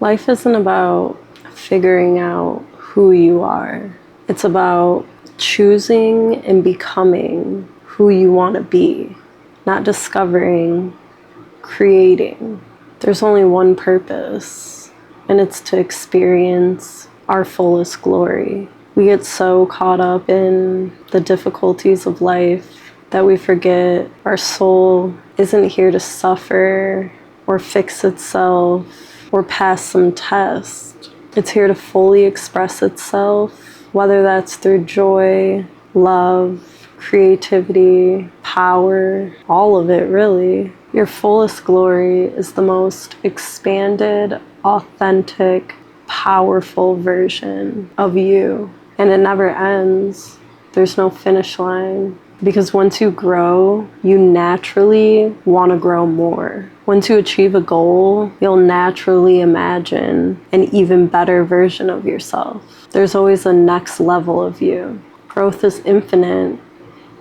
Life isn't about figuring out who you are. It's about choosing and becoming who you want to be, not discovering, creating. There's only one purpose, and it's to experience our fullest glory. We get so caught up in the difficulties of life that we forget our soul isn't here to suffer or fix itself or pass some test. It's here to fully express itself, whether that's through joy, love, creativity, power, all of it really. Your fullest glory is the most expanded, authentic, powerful version of you. And it never ends. There's no finish line. Because once you grow, you naturally want to grow more. Once you achieve a goal, you'll naturally imagine an even better version of yourself. There's always a next level of you. Growth is infinite,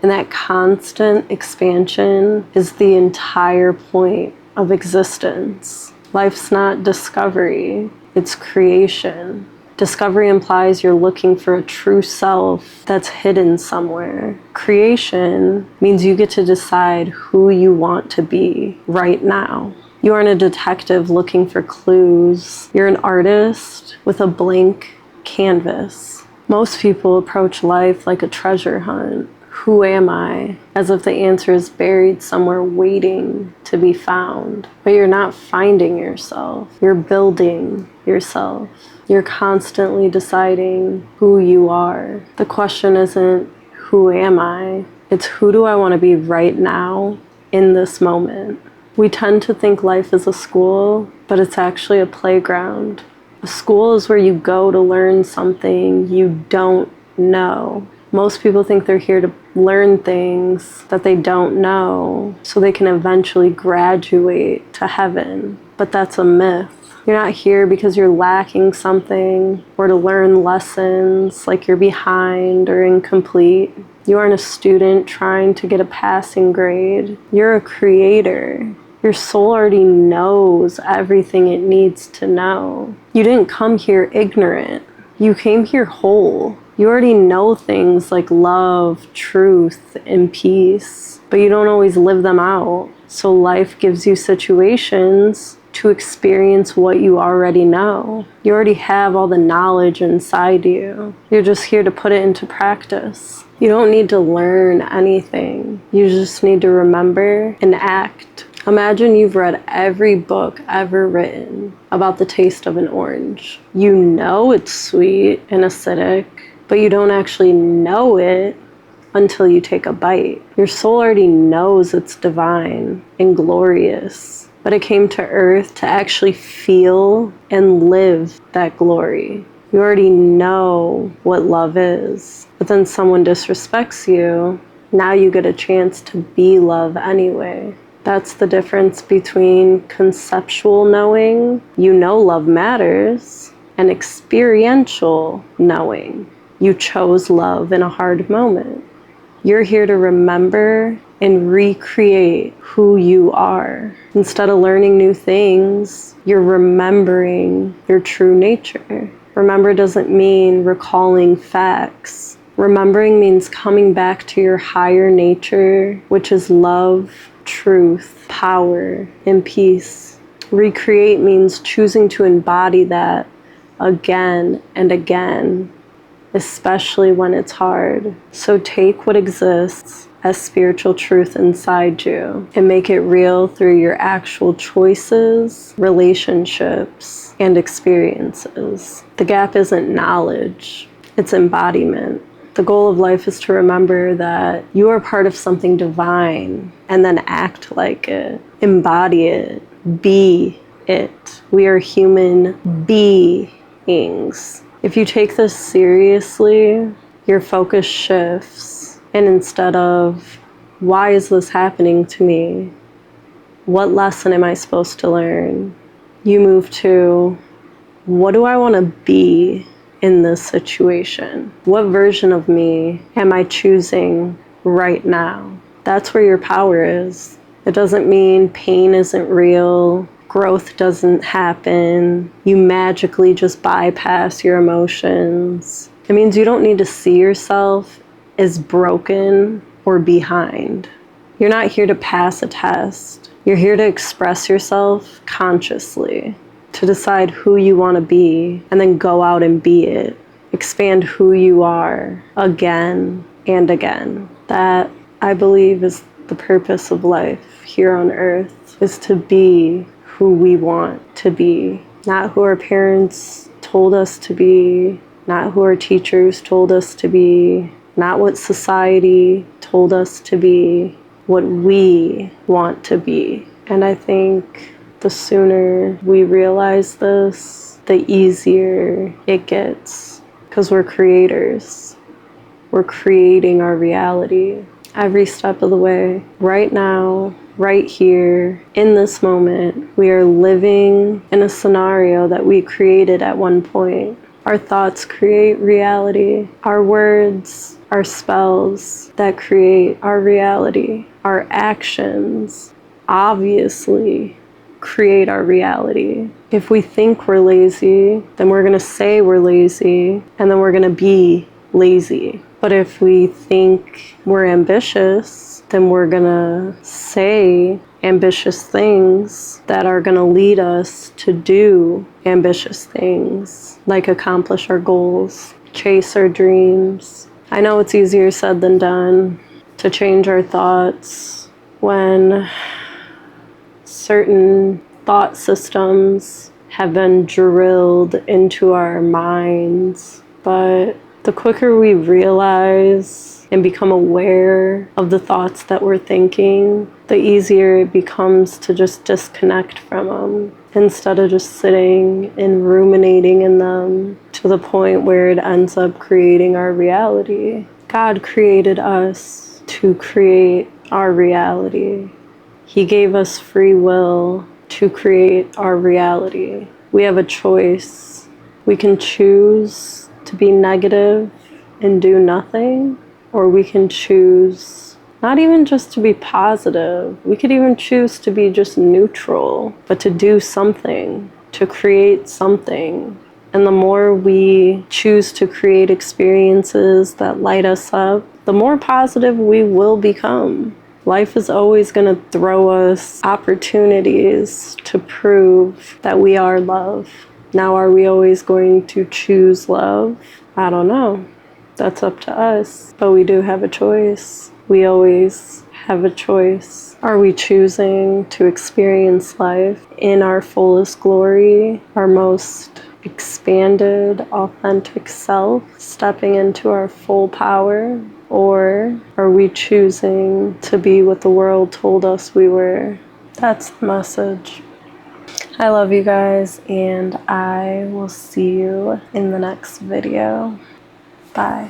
and that constant expansion is the entire point of existence. Life's not discovery, it's creation. Discovery implies you're looking for a true self that's hidden somewhere. Creation means you get to decide who you want to be right now. You aren't a detective looking for clues. You're an artist with a blank canvas. Most people approach life like a treasure hunt. Who am I? As if the answer is buried somewhere waiting to be found. But you're not finding yourself. You're building yourself. You're constantly deciding who you are. The question isn't, who am I? It's, who do I want to be right now in this moment? We tend to think life is a school, but it's actually a playground. A school is where you go to learn something you don't know. Most people think they're here to learn things that they don't know so they can eventually graduate to heaven. But that's a myth. You're not here because you're lacking something or to learn lessons like you're behind or incomplete. You aren't a student trying to get a passing grade. You're a creator. Your soul already knows everything it needs to know. You didn't come here ignorant. You came here whole. You already know things like love, truth, and peace, but you don't always live them out. So life gives you situations to experience what you already know. You already have all the knowledge inside you. You're just here to put it into practice. You don't need to learn anything. You just need to remember and act. Imagine you've read every book ever written about the taste of an orange. You know it's sweet and acidic, but you don't actually know it until you take a bite. Your soul already knows it's divine and glorious, but it came to earth to actually feel and live that glory. You already know what love is, but then someone disrespects you. Now you get a chance to be love anyway. That's the difference between conceptual knowing, you know love matters, and experiential knowing. You chose love in a hard moment. You're here to remember and recreate who you are. Instead of learning new things, you're remembering your true nature. Remember doesn't mean recalling facts. Remembering means coming back to your higher nature, which is love, truth, power, and peace. Recreate means choosing to embody that again and again, especially when it's hard. So take what exists as spiritual truth inside you and make it real through your actual choices, relationships, and experiences. The gap isn't knowledge, it's embodiment. The goal of life is to remember that you are part of something divine and then act like it, embody it, be it. We are human beings. If you take this seriously, your focus shifts, and instead of, why is this happening to me? What lesson am I supposed to learn? You move to, what do I want to be in this situation? What version of me am I choosing right now? That's where your power is. It doesn't mean pain isn't real. growth doesn't happen. You magically just bypass your emotions. It means you don't need to see yourself as broken or behind. You're not here to pass a test. You're here to express yourself consciously, to decide who you want to be, and then go out and be it. Expand who you are again and again. That, I believe, is the purpose of life here on earth, is to be who we want to be, not who our parents told us to be, not who our teachers told us to be, not what society told us to be, what we want to be. And I think the sooner we realize this, the easier it gets, because we're creators. We're creating our reality every step of the way. Right now, right here, in this moment, we are living in a scenario that we created at one point. Our thoughts create reality. Our words are spells that create our reality. Our actions obviously create our reality. If we think we're lazy, then we're going to say we're lazy, and then we're going to be lazy. But if we think we're ambitious, then we're going to say ambitious things that are going to lead us to do ambitious things, like accomplish our goals, chase our dreams. I know it's easier said than done to change our thoughts when certain thought systems have been drilled into our minds, but the quicker we realize and become aware of the thoughts that we're thinking, the easier it becomes to just disconnect from them instead of just sitting and ruminating in them to the point where it ends up creating our reality. God created us to create our reality. He gave us free will to create our reality. We have a choice. We can choose to be negative and do nothing, or we can choose not even just to be positive. We could even choose to be just neutral, but to do something, to create something. And the more we choose to create experiences that light us up, the more positive we will become. Life is always going to throw us opportunities to prove that we are love. Now, are we always going to choose love? I don't know. That's up to us. But we do have a choice. We always have a choice. Are we choosing to experience life in our fullest glory, our most expanded, authentic self, stepping into our full power? Or are we choosing to be what the world told us we were? That's the message. I love you guys, and I will see you in the next video. Bye.